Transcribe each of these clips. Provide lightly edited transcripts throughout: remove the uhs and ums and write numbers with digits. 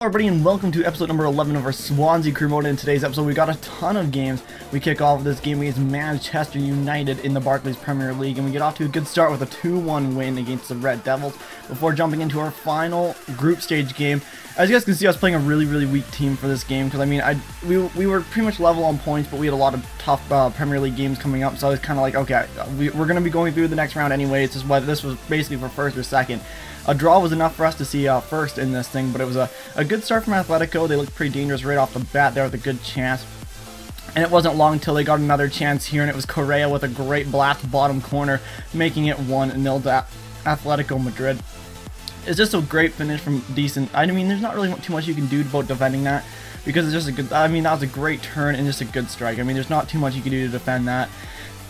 Everybody, and welcome to episode number 11 of our Swansea crew mode. In today's episode, we got a ton of games. We kick off this game against Manchester United in the Barclays Premier League, and we get off to a good start with a 2-1 win against the Red Devils before jumping into our final group stage game. As you guys can see, I was playing a really weak team for this game because I mean, we were pretty much level on points, but we had a lot of tough Premier League games coming up, so I was kind of like, okay, we're going to be going through the next round anyway. It's just whether this was basically for first or second. A draw was enough for us to see first in this thing, but it was a good start from Atletico. They looked pretty dangerous right off the bat there with a good chance. And it wasn't long until they got another chance here, and it was Correa with a great blast bottom corner, making it 1-0 to Atletico Madrid. It's just a great finish from decent. I mean, there's not really too much you can do about defending that, because it's just a good, I mean, that was a great turn and just a good strike. I mean, there's not too much you can do to defend that.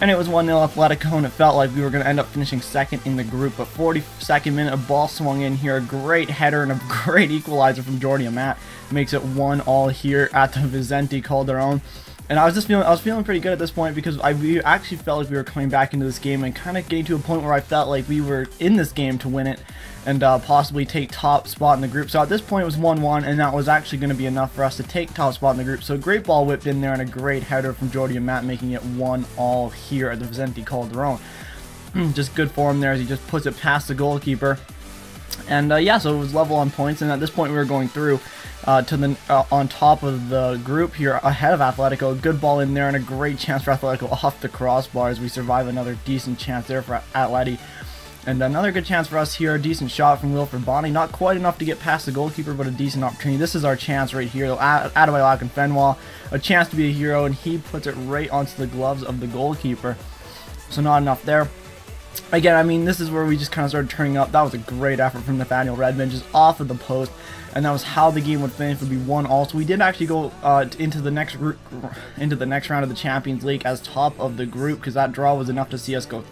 And it was 1-0 Atletico, and it felt like we were going to end up finishing second in the group. But 42nd minute, a ball swung in here, a great header and a great equalizer from Jordi Amat makes it 1-1 here at the Vicente Calderon. And I was feeling pretty good at this point because we actually felt like we were coming back into this game and kind of getting to a point where I felt like we were in this game to win it and possibly take top spot in the group. So at this point it was 1-1, and that was actually going to be enough for us to take top spot in the group. So a great ball whipped in there and a great header from Jordi Amat, making it 1-1 here at the Vicente Calderon. Just good form there as he just puts it past the goalkeeper. And yeah, so it was level on points, and at this point we were going through to the on top of the group here ahead of Atletico. A good ball in there and a great chance for Atletico off the crossbar as we survive another decent chance there for Atleti. And another good chance for us here, a decent shot from Wilfred Bonny. Not quite enough to get past the goalkeeper, but a decent opportunity. This is our chance right here, though. Adebayo Akinfenwa, a chance to be a hero, and he puts it right onto the gloves of the goalkeeper. So not enough there. Again, I mean, this is where we just kind of started turning up. That was a great effort from Nathaniel Redmond, just off of the post, and that was how the game would finish. Would be 1-1. So we did actually go into the next round of the Champions League as top of the group, because that draw was enough to see us go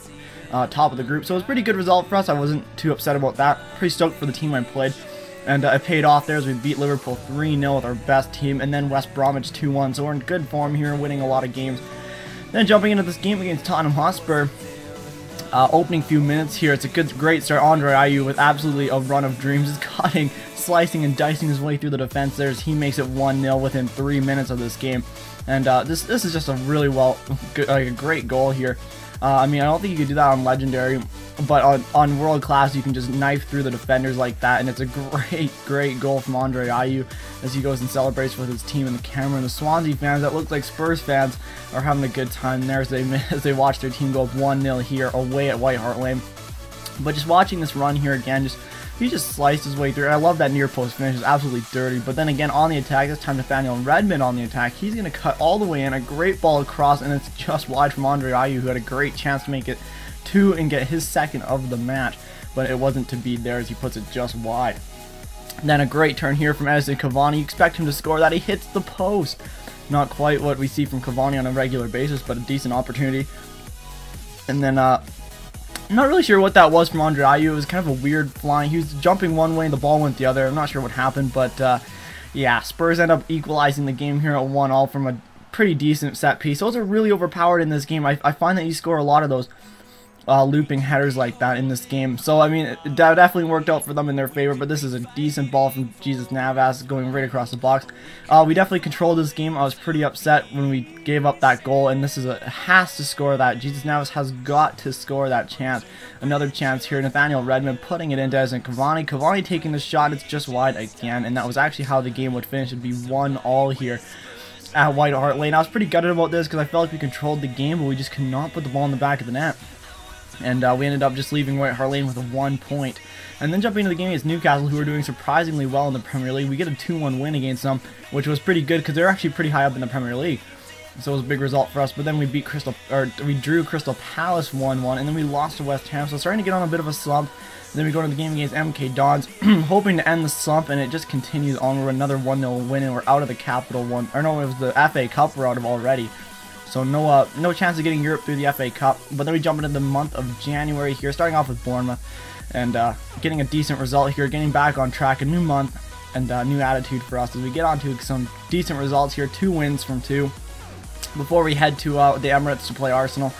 top of the group. So it was a pretty good result for us. I wasn't too upset about that. Pretty stoked for the team I played, and it paid off there as we beat Liverpool 3-0 with our best team, and then West Bromwich 2-1. So we're in good form here, winning a lot of games. Then jumping into this game against Tottenham Hotspur. Opening few minutes here, it's a great start. Andre Ayew with absolutely a run of dreams, just cutting, slicing, and dicing his way through the defense there as he makes it 1-0 within 3 minutes of this game. And this is just a really a great goal here. I mean, I don't think you could do that on Legendary, but on World Class you can just knife through the defenders like that, and it's a great goal from Andre Ayew as he goes and celebrates with his team in the camera. And the Swansea fans, that look like Spurs fans, are having a good time there as they watch their team go up 1-0 here away at White Hart Lane. But just watching this run here again, he just sliced his way through. I love that near post finish. It's absolutely dirty. But then again, on the attack, this time Nathaniel Redmond on the attack. He's going to cut all the way in. A great ball across, and it's just wide from Andre Ayew, who had a great chance to make it 2 and get his second of the match. But it wasn't to be there as he puts it just wide. Then a great turn here from Edison Cavani. You expect him to score that. He hits the post. Not quite what we see from Cavani on a regular basis, but a decent opportunity. And then, I'm not really sure what that was from Andre Ayew. It was kind of a weird flying. He was jumping one way and the ball went the other. I'm not sure what happened, but yeah, Spurs end up equalizing the game here at 1-1 from a pretty decent set piece. Those are really overpowered in this game. I find that you score a lot of those looping headers like that in this game. So, I mean, it definitely worked out for them in their favor, but this is a decent ball from Jesus Navas going right across the box. We definitely controlled this game. I was pretty upset when we gave up that goal, and this is has to score that. Jesus Navas has got to score that chance. Another chance here. Nathaniel Redmond putting it into Edison Cavani. Cavani taking the shot. It's just wide again, and that was actually how the game would finish. It'd be 1-1 here at White Hart Lane. I was pretty gutted about this because I felt like we controlled the game, but we just could not put the ball in the back of the net. And we ended up just leaving White Hart Lane with a 1 point. And then jumping into the game against Newcastle, who are doing surprisingly well in the Premier League. We get a 2-1 win against them, which was pretty good because they're actually pretty high up in the Premier League. So it was a big result for us. But then we drew Crystal Palace 1-1, and then we lost to West Ham. So starting to get on a bit of a slump. And then we go to the game against MK Dons, hoping to end the slump, and it just continues on. We're another 1-0 win, and we're out of the Capital One. Or no, it was the FA Cup we're out of already. So no chance of getting Europe through the FA Cup. But then we jump into the month of January here, starting off with Bournemouth, and getting a decent result here, getting back on track, a new month, and a new attitude for us as we get on to some decent results here, 2 wins from 2, before we head to the Emirates to play Arsenal.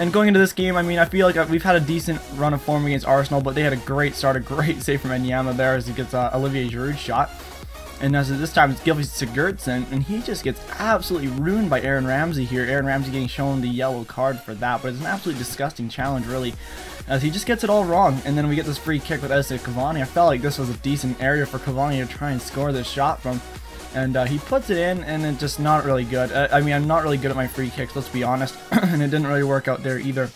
And going into this game, I mean, I feel like we've had a decent run of form against Arsenal, but they had a great start, a great save from Enyama there as he gets Olivier Giroud's shot. And as this time it's Gylfi Sigurdsson, and he just gets absolutely ruined by Aaron Ramsey here. Aaron Ramsey getting shown the yellow card for that, but it's an absolutely disgusting challenge, really, as he just gets it all wrong. And then we get this free kick with Edison Cavani. I felt like this was a decent area for Cavani to try and score this shot from. And he puts it in, and it's just not really good. I mean, I'm not really good at my free kicks, let's be honest. And it didn't really work out there either.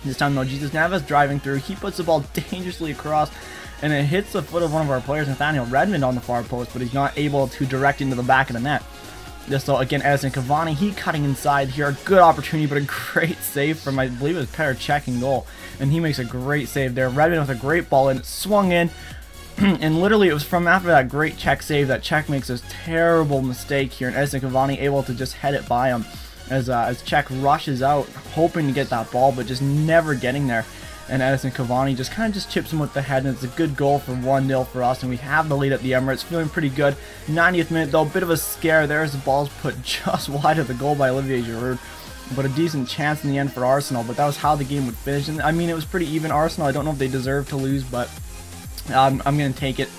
This time, though, Jesus Navas driving through. He puts the ball dangerously across, and it hits the foot of one of our players, Nathaniel Redmond, on the far post, but he's not able to direct into the back of the net. Just so, again, Edison Cavani, he cutting inside here. A good opportunity, but a great save from, I believe it was Petr Cech in goal. And he makes a great save there. Redmond with a great ball, and it swung in. And literally, it was from after that great Cech save that Cech makes this terrible mistake here, and Edison Cavani able to just head it by him as Cech rushes out, hoping to get that ball, but just never getting there. And Edison Cavani just kind of just chips him with the head, and it's a good goal for 1-0 for us, and we have the lead at the Emirates. Feeling pretty good. 90th minute, though, a bit of a scare there as the ball's put just wide of the goal by Olivier Giroud. But a decent chance in the end for Arsenal, but that was how the game would finish. And I mean, it was pretty even. Arsenal, I don't know if they deserve to lose, but I'm going to take it.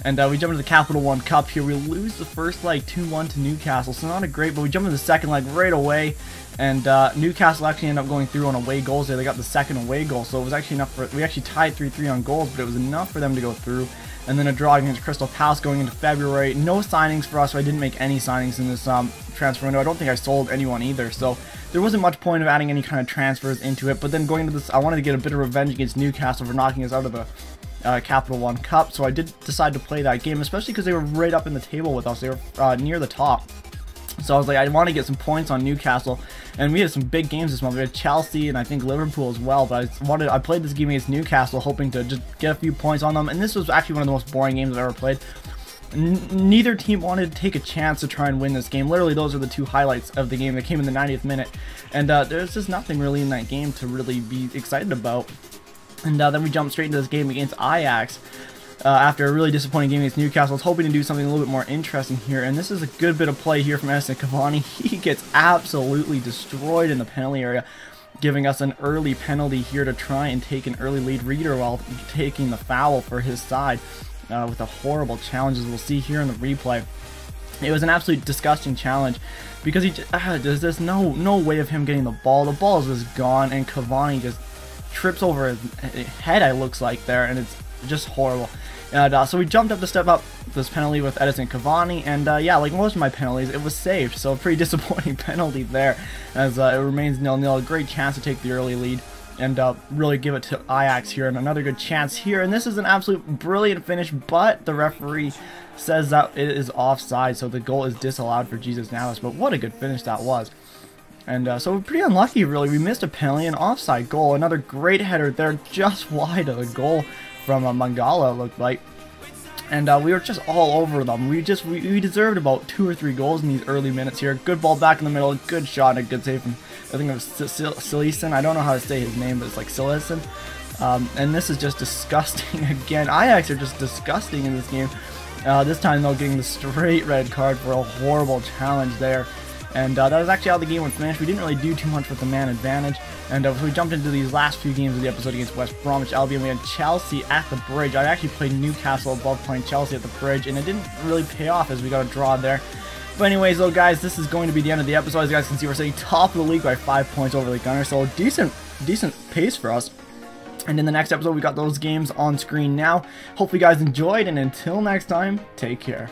And we jump into the Capital One Cup here. We lose the first leg 2-1 to Newcastle, so not a great, but we jump into the second leg right away. And Newcastle actually ended up going through on away goals there. They got the second away goal, so it was actually enough for, we actually tied 3-3 on goals, but it was enough for them to go through. And then a draw against Crystal Palace going into February. No signings for us, so I didn't make any signings in this transfer window. I don't think I sold anyone either, so there wasn't much point of adding any kind of transfers into it. But then going into this, I wanted to get a bit of revenge against Newcastle for knocking us out of the Capital One Cup, so I did decide to play that game, especially because they were right up in the table with us. They were near the top. So I was like, I want to get some points on Newcastle, and we had some big games this month. We had Chelsea and I think Liverpool as well, but I played this game against Newcastle hoping to just get a few points on them, and this was actually one of the most boring games I've ever played. Neither team wanted to take a chance to try and win this game. Literally, those are the two highlights of the game that came in the 90th minute, and there's just nothing really in that game to really be excited about. And then we jump straight into this game against Ajax. After a really disappointing game against Newcastle, I was hoping to do something a little bit more interesting here, and this is a good bit of play here from Edison Cavani. He gets absolutely destroyed in the penalty area, giving us an early penalty here to try and take an early lead. Reader while taking the foul for his side with a horrible challenge, as we'll see here in the replay. It was an absolute disgusting challenge because he just, there's just no way of him getting the ball. The ball is just gone, and Cavani just trips over his head, it looks like there, and it's just horrible. And so we jumped up to step up this penalty with Edison Cavani, and yeah, like most of my penalties, it was saved, so a pretty disappointing penalty there, as it remains 0-0. A great chance to take the early lead and really give it to Ajax here, and another good chance here, and this is an absolute brilliant finish, but the referee says that it is offside, so the goal is disallowed for Jesus Navas. But what a good finish that was. And so we're pretty unlucky, really. We missed a penalty, an offside goal. Another great header there, just wide of the goal from Mangala, it looked like. And we were just all over them. We deserved about 2 or 3 goals in these early minutes here. Good ball back in the middle, good shot, and a good save from, I think it was Silesen. I don't know how to say his name, but it's like Silesen. And this is just disgusting again. Ajax are just disgusting in this game. This time, though, getting the straight red card for a horrible challenge there. And that was actually how the game would finish. We didn't really do too much with the man advantage. And so we jumped into these last few games of the episode against West Bromwich Albion. We had Chelsea at the Bridge. I actually played Newcastle above playing Chelsea at the Bridge, and it didn't really pay off as we got a draw there. But anyways, though, guys, this is going to be the end of the episode. As you guys can see, we're sitting top of the league by 5 points over the Gunners, so decent pace for us. And in the next episode, we got those games on screen now. Hopefully you guys enjoyed, and until next time, take care.